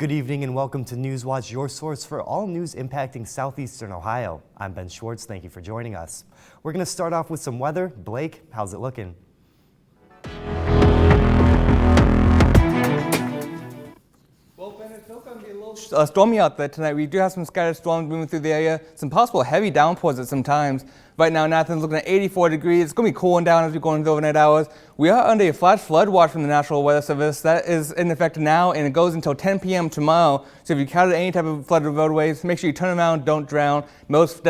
Good evening and welcome to Newswatch, your source for all news impacting southeastern Ohio. I'm Ben Schwartz. Thank you for joining us. We're going to start off with some weather. Blake, how's it looking? Well, Ben, it's still going to be a little stormy out there tonight. We do have some scattered storms moving through the area, some possible heavy downpours at some times. Right now in Athens, looking at 84 degrees. It's going to be cooling down as we go into the overnight hours. We are under a flash flood watch from the National Weather Service. That is in effect now, and it goes until 10 p.m. tomorrow. So if you encounter any type of flooded roadways, make sure you turn around, don't drown. Most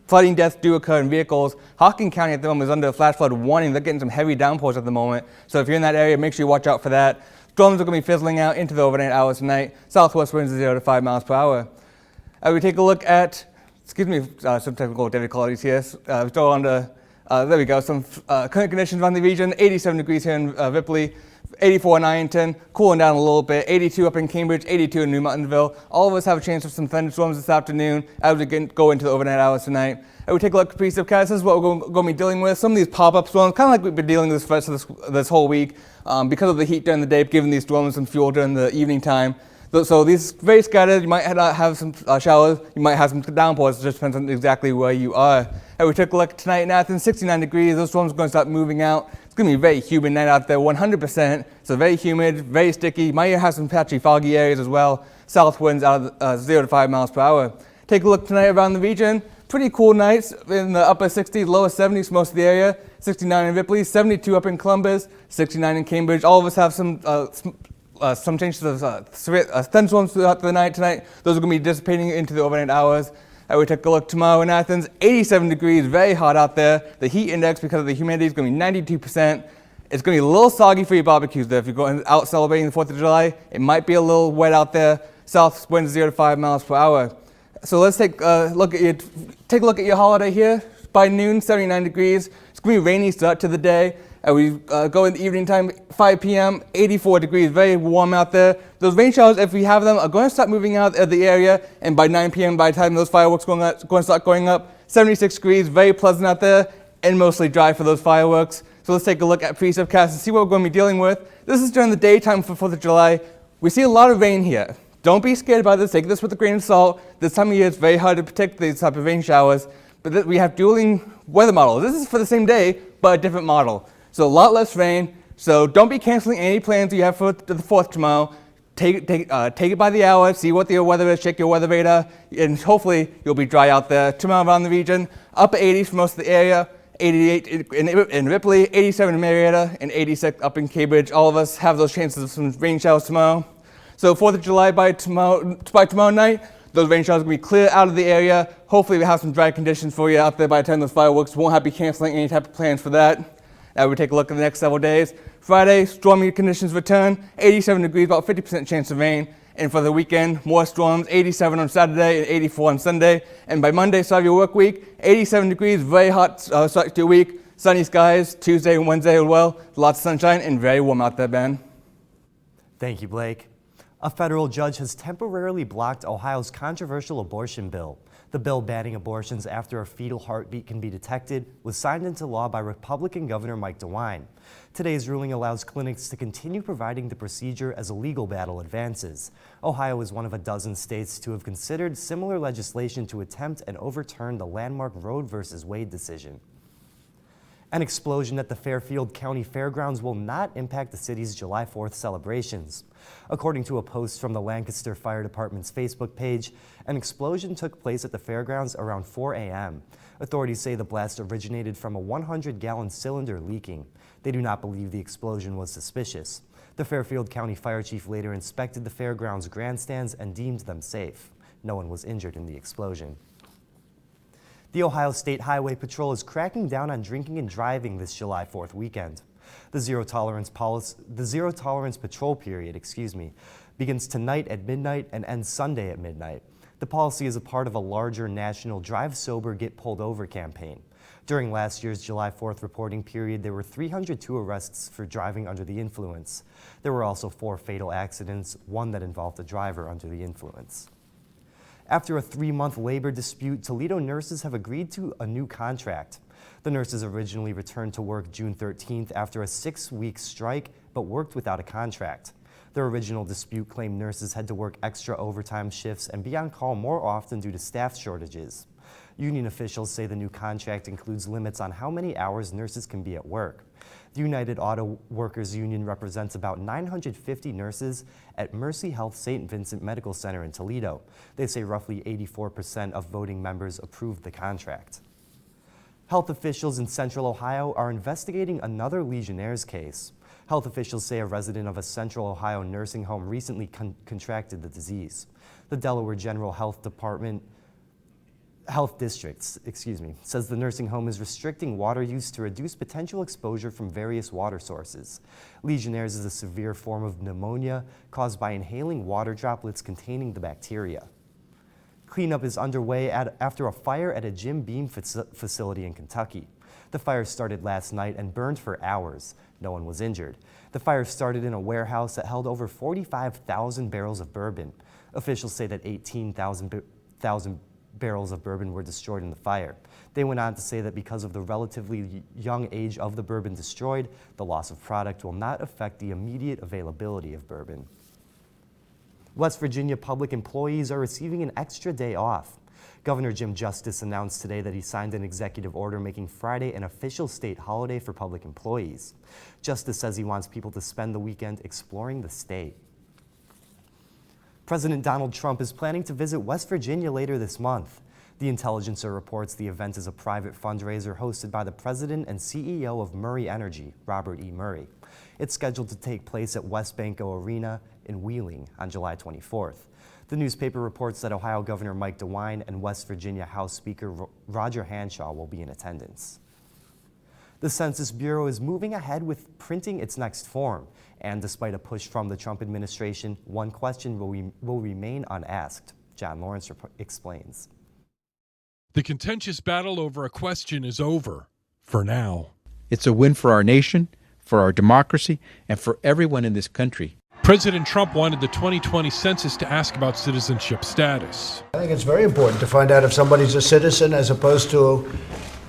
flooding deaths do occur in vehicles. Hocking County at the moment is under a flash flood warning. They're getting some heavy downpours at the moment. So if you're in that area, make sure you watch out for that. Storms are going to be fizzling out into the overnight hours tonight. Southwest winds are 0 to 5 miles per hour. We take a look at, some technical difficulties here. Still on the, there we go, some current conditions around the region. 87 degrees here in Ripley, 84 in Ironton, cooling down a little bit. 82 up in Cambridge, 82 in New Martinsville. All of us have a chance of some thunderstorms this afternoon as we go into the overnight hours tonight. We take a look at precipitations. This is what we're going to be dealing with. Some of these pop-up storms, kind of like we've been dealing with this whole week, because of the heat during the day, giving these storms some fuel during the evening time. So these very scattered. You might have some showers. You might have some downpours. It just depends on exactly where you are. We took a look tonight in Athens, 69 degrees. Those storms are going to start moving out. It's going to be a very humid night out there, 100%. So very humid, very sticky. Might have some patchy foggy areas as well. South winds out of 0 to 5 miles per hour. Take a look tonight around the region. Pretty cool nights in the upper 60s, lower 70s for most of the area. 69 in Ripley, 72 up in Columbus, 69 in Cambridge. All of us have some changes of thunderstorms throughout the night tonight. Those are going to be dissipating into the overnight hours. We take a look tomorrow in Athens, 87 degrees, very hot out there. The heat index, because of the humidity, is going to be 92%. It's going to be a little soggy for your barbecues there. If you're going out celebrating the 4th of July, it might be a little wet out there. South winds 0 to 5 miles per hour. So let's take a look at your holiday here. By noon, 79 degrees. It's going to be a rainy start to the day. We go in the evening time, 5 p.m., 84 degrees, very warm out there. Those rain showers, if we have them, are going to start moving out of the area. And by 9 p.m., by the time those fireworks are going to start going up, 76 degrees, very pleasant out there, and mostly dry for those fireworks. So let's take a look at precipitations and see what we're going to be dealing with. This is during the daytime for 4th of July. We see a lot of rain here. Don't be scared about this. Take this with a grain of salt. This time of year, it's very hard to predict these type of rain showers. But we have dueling weather models. This is for the same day, but a different model. So a lot less rain. So don't be canceling any plans you have for the 4th tomorrow. Take it by the hour. See what the weather is. Check your weather radar. And hopefully, you'll be dry out there. Tomorrow around the region, upper 80s for most of the area. 88 in Ripley, 87 in Marietta, and 86 up in Cambridge. All of us have those chances of some rain showers tomorrow. So 4th of July by tomorrow night, those rain showers are going to be clear out of the area. Hopefully we have some dry conditions for you out there by the time those fireworks. Won't have to be canceling any type of plans for that. We take a look at the next several days. Friday, stormy conditions return, 87 degrees, about 50% chance of rain. And for the weekend, more storms, 87 on Saturday and 84 on Sunday. And by Monday, start of your work week, 87 degrees, very hot start to your week. Sunny skies, Tuesday and Wednesday as well. Lots of sunshine and very warm out there, Ben. Thank you, Blake. A federal judge has temporarily blocked Ohio's controversial abortion bill. The bill banning abortions after a fetal heartbeat can be detected was signed into law by Republican Governor Mike DeWine. Today's ruling allows clinics to continue providing the procedure as a legal battle advances. Ohio is one of a dozen states to have considered similar legislation to attempt and overturn the landmark Roe v. Wade decision. An explosion at the Fairfield County Fairgrounds will not impact the city's July 4th celebrations. According to a post from the Lancaster Fire Department's Facebook page, an explosion took place at the fairgrounds around 4 a.m. Authorities say the blast originated from a 100-gallon cylinder leaking. They do not believe the explosion was suspicious. The Fairfield County Fire Chief later inspected the fairgrounds grandstands and deemed them safe. No one was injured in the explosion. The Ohio State Highway Patrol is cracking down on drinking and driving this July 4th weekend. The zero tolerance patrol period, begins tonight at midnight and ends Sunday at midnight. The policy is a part of a larger national Drive Sober, Get Pulled Over campaign. During last year's July 4th reporting period, there were 302 arrests for driving under the influence. There were also 4 fatal accidents, one that involved a driver under the influence. After a 3-month labor dispute, Toledo nurses have agreed to a new contract. The nurses originally returned to work June 13th after a 6-week strike, but worked without a contract. Their original dispute claimed nurses had to work extra overtime shifts and be on call more often due to staff shortages. Union officials say the new contract includes limits on how many hours nurses can be at work. The United Auto Workers Union represents about 950 nurses at Mercy Health St. Vincent Medical Center in Toledo. They say roughly 84% of voting members approved the contract. Health officials in Central Ohio are investigating another Legionnaire's case. Health officials say a resident of a Central Ohio nursing home recently contracted the disease. The Delaware General Health District, says the nursing home is restricting water use to reduce potential exposure from various water sources. Legionnaire's is a severe form of pneumonia caused by inhaling water droplets containing the bacteria. Cleanup is underway after a fire at a Jim Beam facility in Kentucky. The fire started last night and burned for hours. No one was injured. The fire started in a warehouse that held over 45,000 barrels of bourbon. Officials say that 18,000 barrels of bourbon were destroyed in the fire. They went on to say that because of the relatively young age of the bourbon destroyed, the loss of product will not affect the immediate availability of bourbon. West Virginia public employees are receiving an extra day off. Governor Jim Justice announced today that he signed an executive order making Friday an official state holiday for public employees. Justice says he wants people to spend the weekend exploring the state. President Donald Trump is planning to visit West Virginia later this month. The Intelligencer reports the event is a private fundraiser hosted by the president and CEO of Murray Energy, Robert E. Murray. It's scheduled to take place at West Banco Arena in Wheeling on July 24th. The newspaper reports that Ohio Governor Mike DeWine and West Virginia House Speaker Roger Hanshaw will be in attendance. The Census Bureau is moving ahead with printing its next form, and despite a push from the Trump administration, one question will remain unasked. John Lawrence explains. The contentious battle over a question is over, for now. It's a win for our nation, for our democracy, and for everyone in this country. President Trump wanted the 2020 census to ask about citizenship status. I think it's very important to find out if somebody's a citizen as opposed to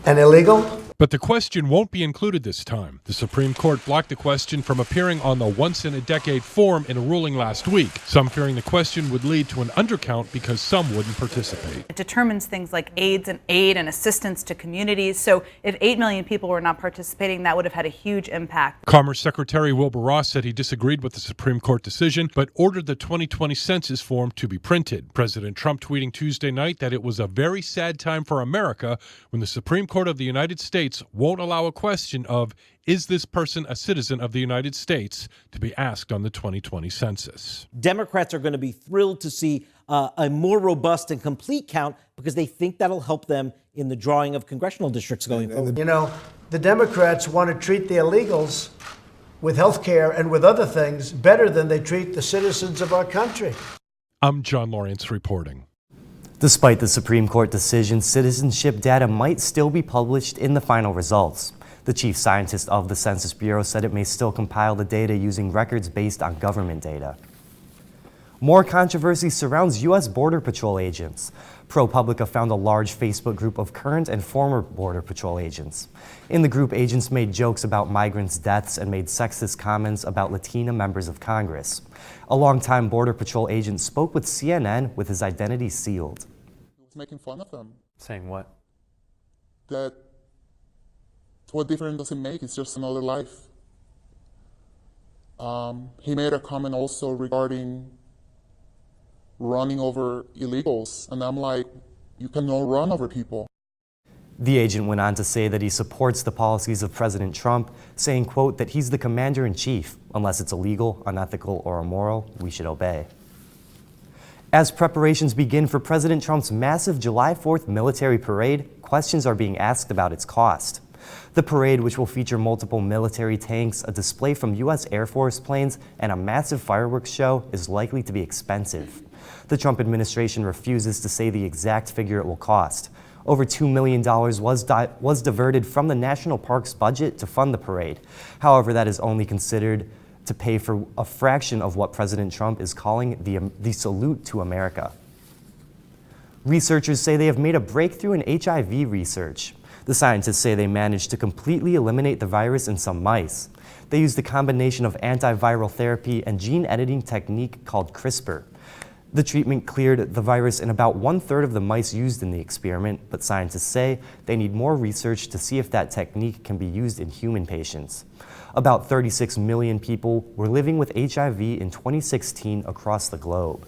an illegal. But the question won't be included this time. The Supreme Court blocked the question from appearing on the once-in-a-decade form in a ruling last week, some fearing the question would lead to an undercount because some wouldn't participate. It determines things like aid and assistance to communities. So if 8 million people were not participating, that would have had a huge impact. Commerce Secretary Wilbur Ross said he disagreed with the Supreme Court decision, but ordered the 2020 census form to be printed. President Trump tweeting Tuesday night that it was a very sad time for America when the Supreme Court of the United States won't allow a question of, is this person a citizen of the United States, to be asked on the 2020 census. Democrats are going to be thrilled to see a more robust and complete count because they think that'll help them in the drawing of congressional districts going forward. You know, the Democrats want to treat the illegals with health care and with other things better than they treat the citizens of our country. I'm John Lawrence reporting. Despite the Supreme Court decision, citizenship data might still be published in the final results. The chief scientist of the Census Bureau said it may still compile the data using records based on government data. More controversy surrounds U.S. Border Patrol agents. ProPublica found a large Facebook group of current and former Border Patrol agents. In the group, agents made jokes about migrants' deaths and made sexist comments about Latina members of Congress. A longtime Border Patrol agent spoke with CNN with his identity sealed. He was making fun of them. Saying what? That what difference does it make? It's just another life. He made a comment also regarding running over illegals, and I'm like, you cannot run over people. The agent went on to say that he supports the policies of President Trump, saying, quote, that he's the commander-in-chief. Unless it's illegal, unethical, or immoral, we should obey. As preparations begin for President Trump's massive July 4th military parade, questions are being asked about its cost. The parade, which will feature multiple military tanks, a display from U.S. Air Force planes, and a massive fireworks show, is likely to be expensive. The Trump administration refuses to say the exact figure it will cost. Over $2 million was diverted from the National Parks budget to fund the parade. However, that is only considered to pay for a fraction of what President Trump is calling the salute to America. Researchers say they have made a breakthrough in HIV research. The scientists say they managed to completely eliminate the virus in some mice. They used a combination of antiviral therapy and gene editing technique called CRISPR. The treatment cleared the virus in about 1/3 of the mice used in the experiment, but scientists say they need more research to see if that technique can be used in human patients. About 36 million people were living with HIV in 2016 across the globe.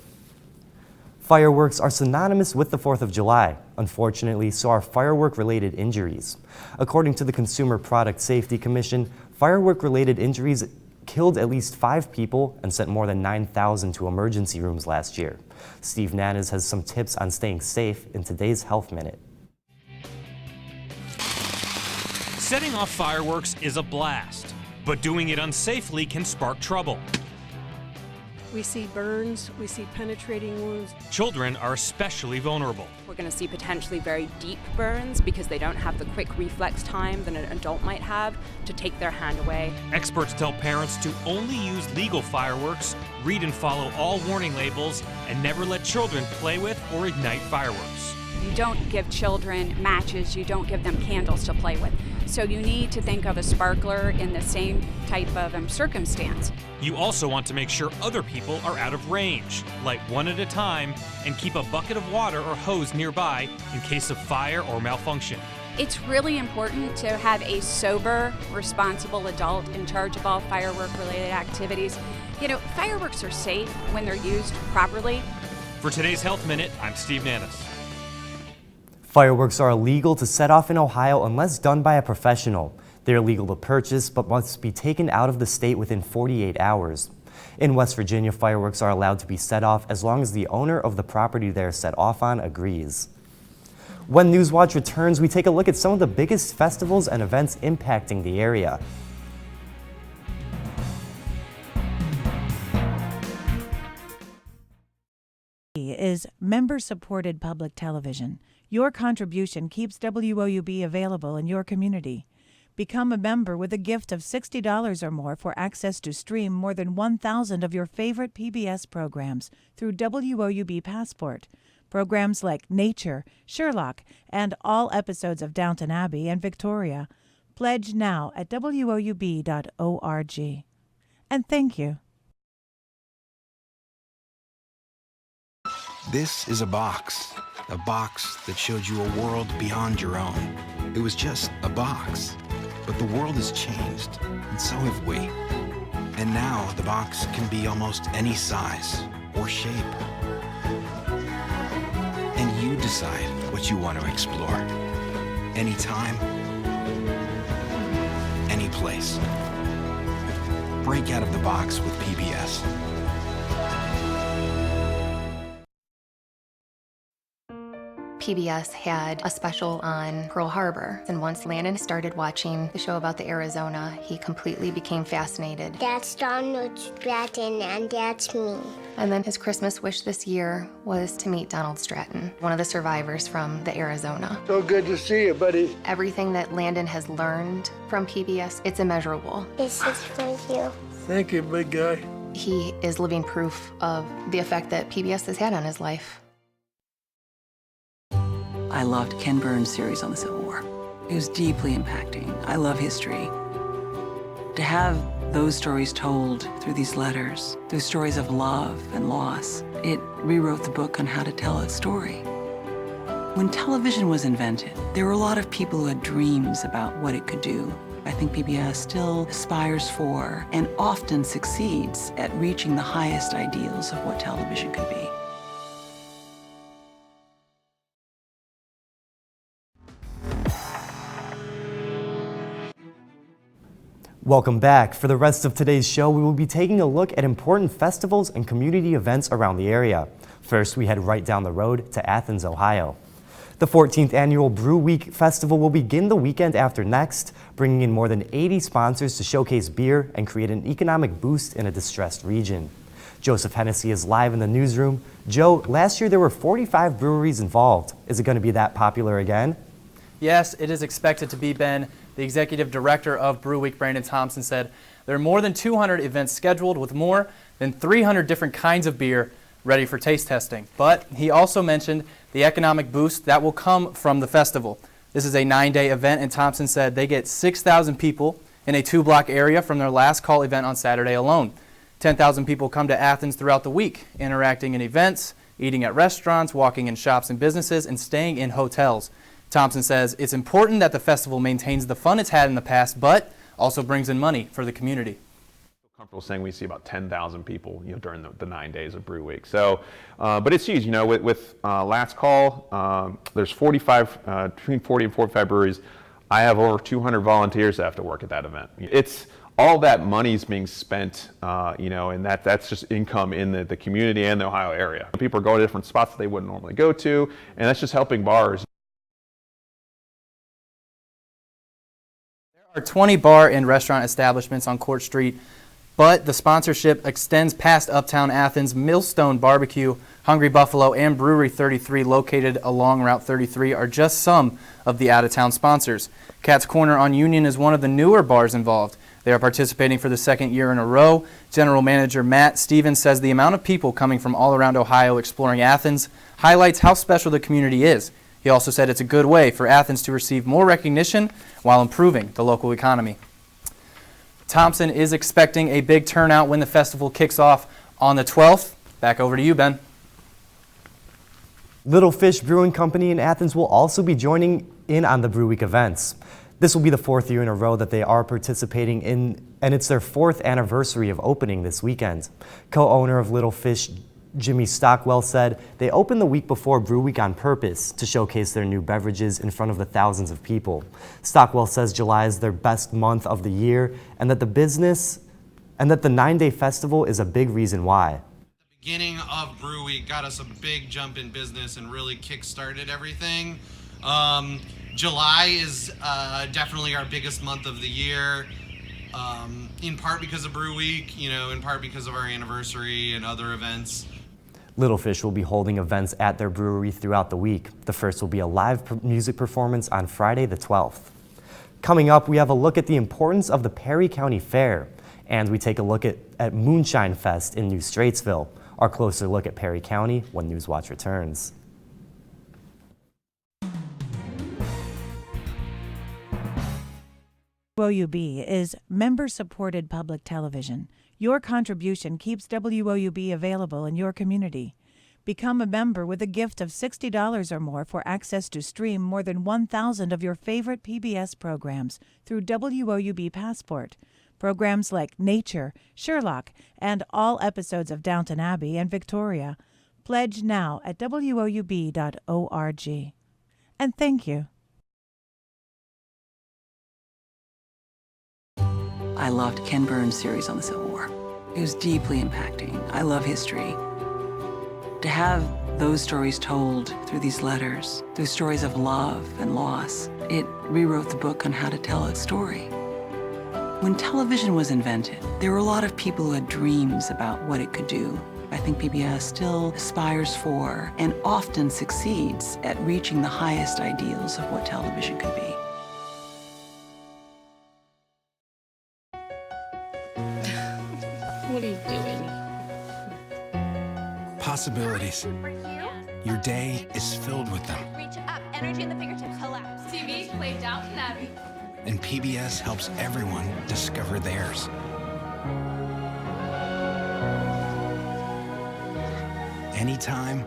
Fireworks are synonymous with the 4th of July. Unfortunately, so are firework-related injuries. According to the Consumer Product Safety Commission, firework-related injuries killed at least 5 people and sent more than 9,000 to emergency rooms last year. Steve Nanas has some tips on staying safe in today's Health Minute. Setting off fireworks is a blast, but doing it unsafely can spark trouble. We see burns, we see penetrating wounds. Children are especially vulnerable. We're going to see potentially very deep burns because they don't have the quick reflex time that an adult might have to take their hand away. Experts tell parents to only use legal fireworks, read and follow all warning labels, and never let children play with or ignite fireworks. You don't give children matches, you don't give them candles to play with. So you need to think of a sparkler in the same type of circumstance. You also want to make sure other people are out of range. Light one at a time and keep a bucket of water or hose nearby in case of fire or malfunction. It's really important to have a sober, responsible adult in charge of all firework-related activities. You know, fireworks are safe when they're used properly. For today's Health Minute, I'm Steve Nanas. Fireworks are illegal to set off in Ohio unless done by a professional. They're illegal to purchase but must be taken out of the state within 48 hours. In West Virginia, fireworks are allowed to be set off as long as the owner of the property they're set off on agrees. When Newswatch returns, we take a look at some of the biggest festivals and events impacting the area. Is member-supported public television. Your contribution keeps WOUB available in your community. Become a member with a gift of $60 or more for access to stream more than 1,000 of your favorite PBS programs through WOUB Passport. Programs like Nature, Sherlock, and all episodes of Downton Abbey and Victoria. Pledge now at WOUB.org. And thank you. This is a box that showed you a world beyond your own. It was just a box, but the world has changed, and so have we. And now the box can be almost any size or shape. And you decide what you want to explore. Anytime, any place. Break out of the box with PBS. PBS had a special on Pearl Harbor, and once Landon started watching the show about the Arizona, he completely became fascinated. That's Donald Stratton, and that's me. And then his Christmas wish this year was to meet Donald Stratton, one of the survivors from the Arizona. So good to see you, buddy. Everything that Landon has learned from PBS, it's immeasurable. This is for you. Thank you, big guy. He is living proof of the effect that PBS has had on his life. I loved Ken Burns' series on the Civil War. It was deeply impacting. I love history. To have those stories told through these letters, through stories of love and loss, it rewrote the book on how to tell a story. When television was invented, there were a lot of people who had dreams about what it could do. I think PBS still aspires for and often succeeds at reaching the highest ideals of what television could be. Welcome back. For the rest of today's show, we will be taking a look at important festivals and community events around the area. First, we head right down the road to Athens, Ohio. The 14th annual Brew Week Festival will begin the weekend after next, bringing in more than 80 sponsors to showcase beer and create an economic boost in a distressed region. Joseph Hennessy is live in the newsroom. Joe, last year there were 45 breweries involved. Is it going to be that popular again? Yes, it is expected to be, Ben. The executive director of Brew Week, Brandon Thompson, said there are more than 200 events scheduled with more than 300 different kinds of beer ready for taste testing. But he also mentioned the economic boost that will come from the festival. This is a 9-day event, and Thompson said they get 6,000 people in a 2-block area from their last call event on Saturday alone. 10,000 people come to Athens throughout the week, interacting in events, eating at restaurants, walking in shops and businesses, and staying in hotels. Thompson says it's important that the festival maintains the fun it's had in the past, but also brings in money for the community. Comfortable saying we see about 10,000 people, during the 9 days of Brew Week. So, but it's huge. With last call, there's 45 between 40 and 45 breweries. I have over 200 volunteers that have to work at that event. It's all that money's being spent, and that's just income in the community and the Ohio area. People are going to different spots that they wouldn't normally go to, and that's just helping bars. There are 20 bar and restaurant establishments on Court Street, but the sponsorship extends past Uptown Athens. Millstone Barbecue, Hungry Buffalo, and Brewery 33, located along Route 33, are just some of the out-of-town sponsors. Cat's Corner on Union is one of the newer bars involved. They are participating for the second year in a row. General Manager Matt Stevens says the amount of people coming from all around Ohio exploring Athens highlights how special the community is. He also said it's a good way for Athens to receive more recognition while improving the local economy. Thompson is expecting a big turnout when the festival kicks off on the 12th. Back over to you, Ben. Little Fish Brewing Company in Athens will also be joining in on the Brew Week events. This will be the 4th year in a row that they are participating in, and it's their 4th anniversary of opening this weekend. Co-owner of Little Fish, Jimmy Stockwell, said they opened the week before Brew Week on purpose to showcase their new beverages in front of the thousands of people. Stockwell says July is their best month of the year and that the 9-day festival is a big reason why. The beginning of Brew Week got us a big jump in business and really kick-started everything. July is definitely our biggest month of the year. In part because of Brew Week, in part because of our anniversary and other events. Little Fish will be holding events at their brewery throughout the week. The first will be a live music performance on Friday the 12th. Coming up, we have a look at the importance of the Perry County Fair, and we take a look at Moonshine Fest in New Straitsville. Our closer look at Perry County when Newswatch returns. WOUB is member-supported public television. Your contribution keeps WOUB available in your community. Become a member with a gift of $60 or more for access to stream more than 1,000 of your favorite PBS programs through WOUB Passport. Programs like Nature, Sherlock, and all episodes of Downton Abbey and Victoria. Pledge now at WOUB.org. And thank you. I loved Ken Burns' series on the Civil War. It was deeply impacting. I love history. To have those stories told through these letters, through stories of love and loss, it rewrote the book on how to tell a story. When television was invented, there were a lot of people who had dreams about what it could do. I think PBS still aspires for and often succeeds at reaching the highest ideals of what television could be. What are you doing? Possibilities. Your day is filled with them. Reach up, energy in the fingertips, collapse. TV, play Downton Abbey. And PBS helps everyone discover theirs. Anytime,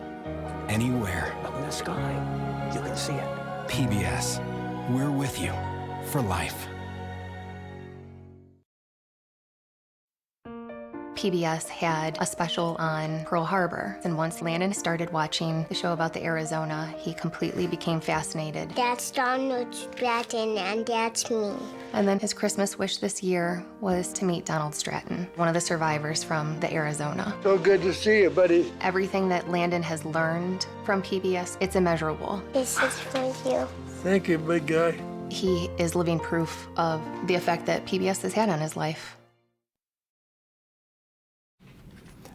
anywhere. Up in the sky, you can see it. PBS, we're with you for life. PBS had a special on Pearl Harbor, and once Landon started watching the show about the Arizona, he completely became fascinated. That's Donald Stratton, and that's me. And then his Christmas wish this year was to meet Donald Stratton, one of the survivors from the Arizona. So good to see you, buddy. Everything that Landon has learned from PBS, it's immeasurable. This is for you. Thank you, big guy. He is living proof of the effect that PBS has had on his life.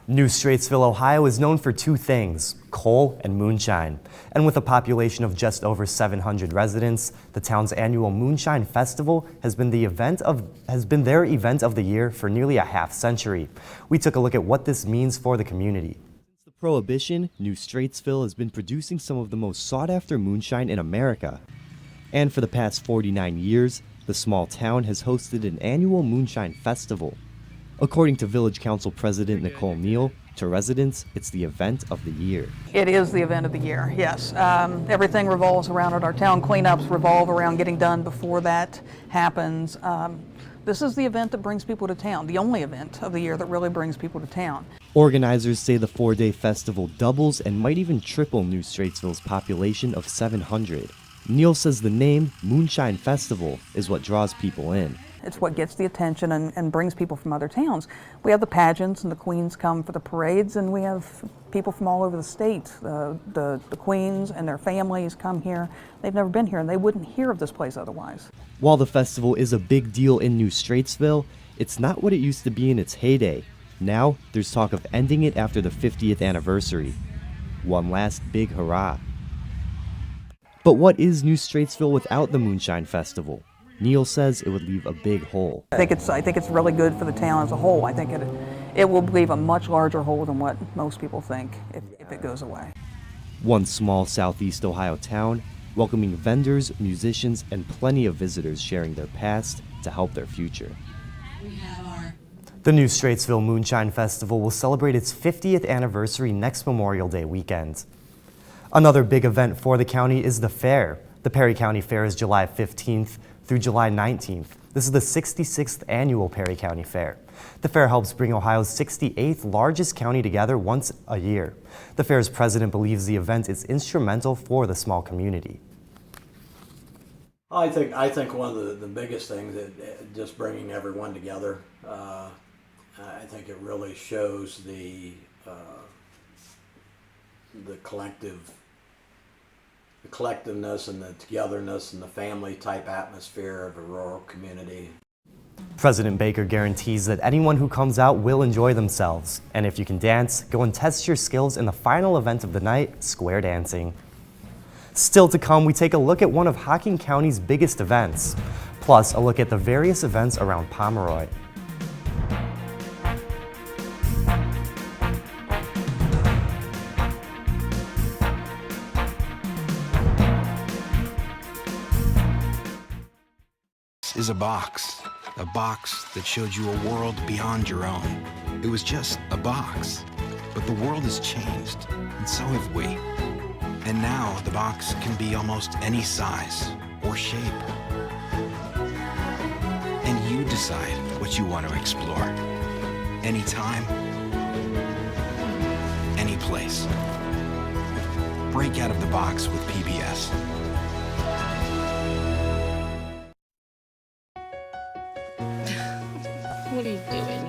New Straitsville, Ohio is known for two things, coal and moonshine. And with a population of just over 700 residents, the town's annual Moonshine Festival has been their event of the year for nearly a half-century. We took a look at what this means for the community. Since the Prohibition, New Straitsville has been producing some of the most sought-after moonshine in America. And for the past 49 years, the small town has hosted an annual Moonshine Festival. According to Village Council President Nicole Neal, to residents, it's the event of the year. It is the event of the year, yes. Everything revolves around it. Our town cleanups revolve around getting done before that happens. This is the event that brings people to town, the only event of the year that really brings people to town. Organizers say the 4-day festival doubles and might even triple New Straitsville's population of 700. Neal says the name Moonshine Festival is what draws people in. It's what gets the attention and brings people from other towns. We have the pageants and the queens come for the parades, and we have people from all over the state. The queens and their families come here. They've never been here and they wouldn't hear of this place otherwise. While the festival is a big deal in New Straitsville, it's not what it used to be in its heyday. Now, there's talk of ending it after the 50th anniversary. One last big hurrah. But what is New Straitsville without the Moonshine Festival? Neal says it would leave a big hole. I think it's really good for the town as a whole. I think it will leave a much larger hole than what most people think if it goes away. One small southeast Ohio town, welcoming vendors, musicians, and plenty of visitors sharing their past to help their future. The New Straitsville Moonshine Festival will celebrate its 50th anniversary next Memorial Day weekend. Another big event for the county is the fair. The Perry County Fair is July 15th through July 19th. This is the 66th annual Perry County Fair. The fair helps bring Ohio's 68th largest county together once a year. The fair's president believes the event is instrumental for the small community. I think one of the biggest things that just bringing everyone together. I think it really shows the collectiveness and the togetherness and the family type atmosphere of a rural community. President Baker guarantees that anyone who comes out will enjoy themselves. And if you can dance, go and test your skills in the final event of the night, square dancing. Still to come, we take a look at one of Hocking County's biggest events, plus a look at the various events around Pomeroy. Is a box that showed you a world beyond your own. It was just a box, but the world has changed, and so have we. And now the box can be almost any size or shape. And you decide what you want to explore. Anytime, any place. Break out of the box with PBS. What are you doing?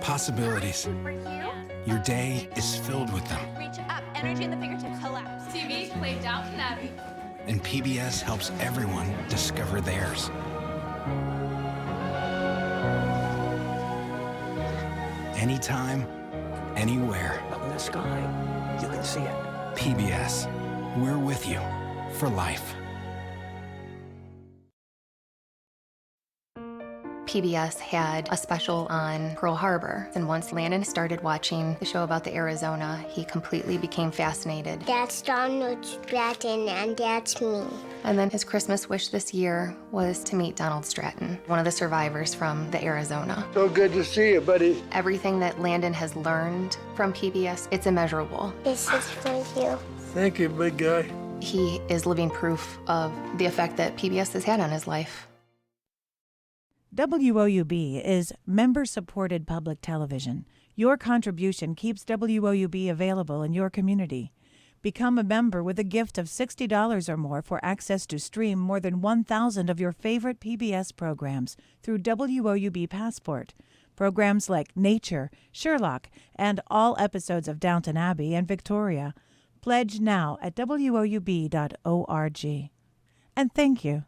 Possibilities. Your day is filled with them. Reach up, energy in the fingertips, collapse. TV, play Downton Abbey. And PBS helps everyone discover theirs. Anytime, anywhere. Up in the sky, you can see it. PBS, we're with you for life. PBS had a special on Pearl Harbor, and once Landon started watching the show about the Arizona, he completely became fascinated. That's Donald Stratton, and that's me. And then his Christmas wish this year was to meet Donald Stratton, one of the survivors from the Arizona. So good to see you, buddy. Everything that Landon has learned from PBS, it's immeasurable. This is for you. Thank you, big guy. He is living proof of the effect that PBS has had on his life. WOUB is member-supported public television. Your contribution keeps WOUB available in your community. Become a member with a gift of $60 or more for access to stream more than 1,000 of your favorite PBS programs through WOUB Passport. Programs like Nature, Sherlock, and all episodes of Downton Abbey and Victoria. Pledge now at WOUB.org. And thank you.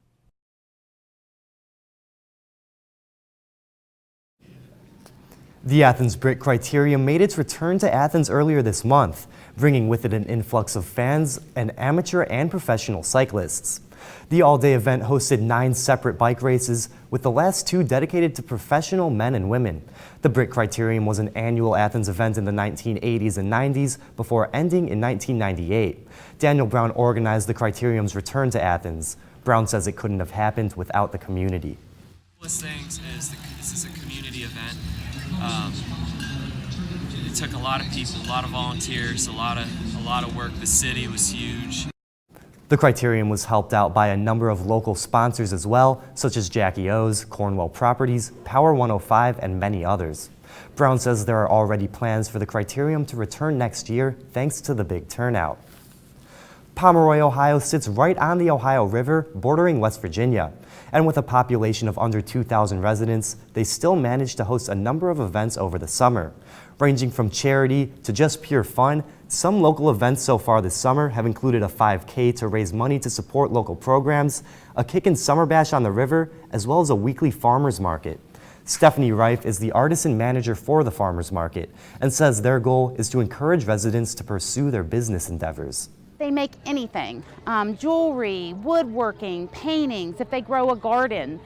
The Athens Brit Criteria made its return to Athens earlier this month, bringing with it an influx of fans and amateur and professional cyclists. The all-day event hosted 9 separate bike races, with the last 2 dedicated to professional men and women. The Brit Criterium was an annual Athens event in the 1980s and 90s before ending in 1998. Daniel Brown organized the Criterium's return to Athens. Brown says it couldn't have happened without the community. Coolest things is this is a community event. It took a lot of people, a lot of volunteers, a lot of work. The city was huge. The Criterium was helped out by a number of local sponsors as well, such as Jackie O's, Cornwell Properties, Power 105, and many others. Brown says there are already plans for the Criterium to return next year thanks to the big turnout. Pomeroy, Ohio sits right on the Ohio River, bordering West Virginia. And with a population of under 2,000 residents, they still manage to host a number of events over the summer. Ranging from charity to just pure fun, some local events so far this summer have included a 5K to raise money to support local programs, a Kickin' Summer Bash on the river, as well as a weekly farmers market. Stephanie Reif is the artisan manager for the farmers market and says their goal is to encourage residents to pursue their business endeavors. They make anything, jewelry, woodworking, paintings. If they grow a garden,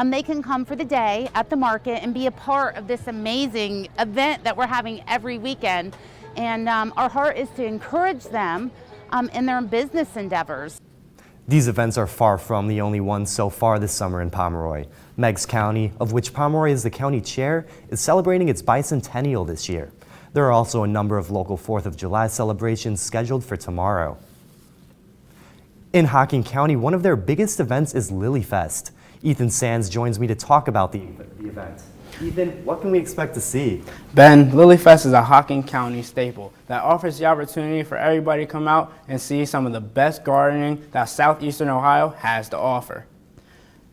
they can come for the day at the market and be a part of this amazing event that we're having every weekend. And our heart is to encourage them in their business endeavors. These events are far from the only ones so far this summer in Pomeroy. Meigs County, of which Pomeroy is the county chair, is celebrating its bicentennial this year. There are also a number of local 4th of July celebrations scheduled for tomorrow. In Hocking County, one of their biggest events is Lily Fest. Ethan Sands joins me to talk about the event. Ethan, what can we expect to see? Ben, Lily Fest is a Hocking County staple that offers the opportunity for everybody to come out and see some of the best gardening that southeastern Ohio has to offer.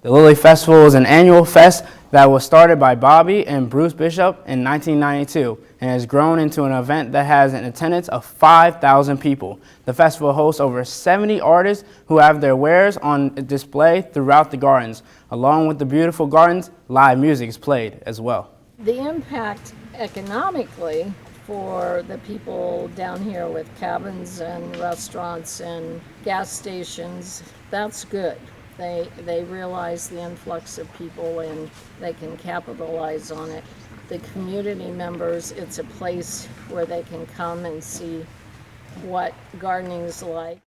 The Lily Festival is an annual fest that was started by Bobby and Bruce Bishop in 1992 and has grown into an event that has an attendance of 5,000 people. The festival hosts over 70 artists who have their wares on display throughout the gardens. Along with the beautiful gardens, live music is played as well. The impact economically for the people down here with cabins and restaurants and gas stations, that's good. They realize the influx of people and they can capitalize on it. The community members, it's a place where they can come and see what gardening is like.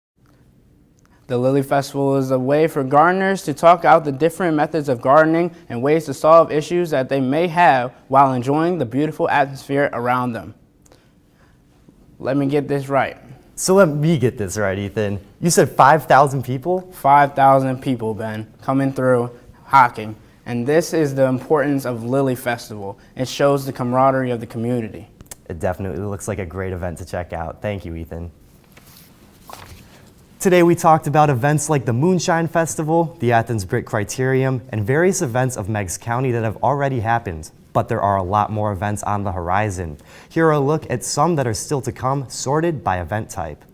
The Lily Festival is a way for gardeners to talk out the different methods of gardening and ways to solve issues that they may have while enjoying the beautiful atmosphere around them. Let me get this right. So let me get this right, Ethan. You said 5,000 people? 5,000 people, Ben, coming through Hocking. And this is the importance of Lily Festival. It shows the camaraderie of the community. It definitely looks like a great event to check out. Thank you, Ethan. Today we talked about events like the Moonshine Festival, the Athens Brit Criterium, and various events of Meigs County that have already happened. But there are a lot more events on the horizon. Here are a look at some that are still to come, sorted by event type.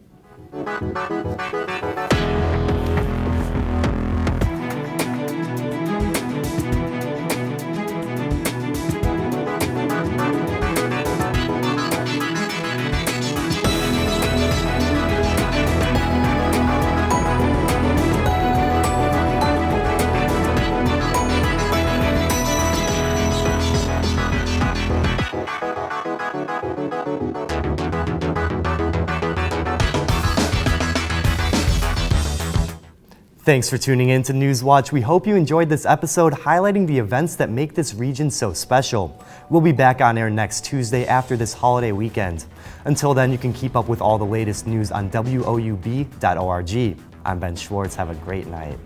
Thanks for tuning in to Newswatch. We hope you enjoyed this episode highlighting the events that make this region so special. We'll be back on air next Tuesday after this holiday weekend. Until then, you can keep up with all the latest news on WOUB.org. I'm Ben Schwartz. Have a great night.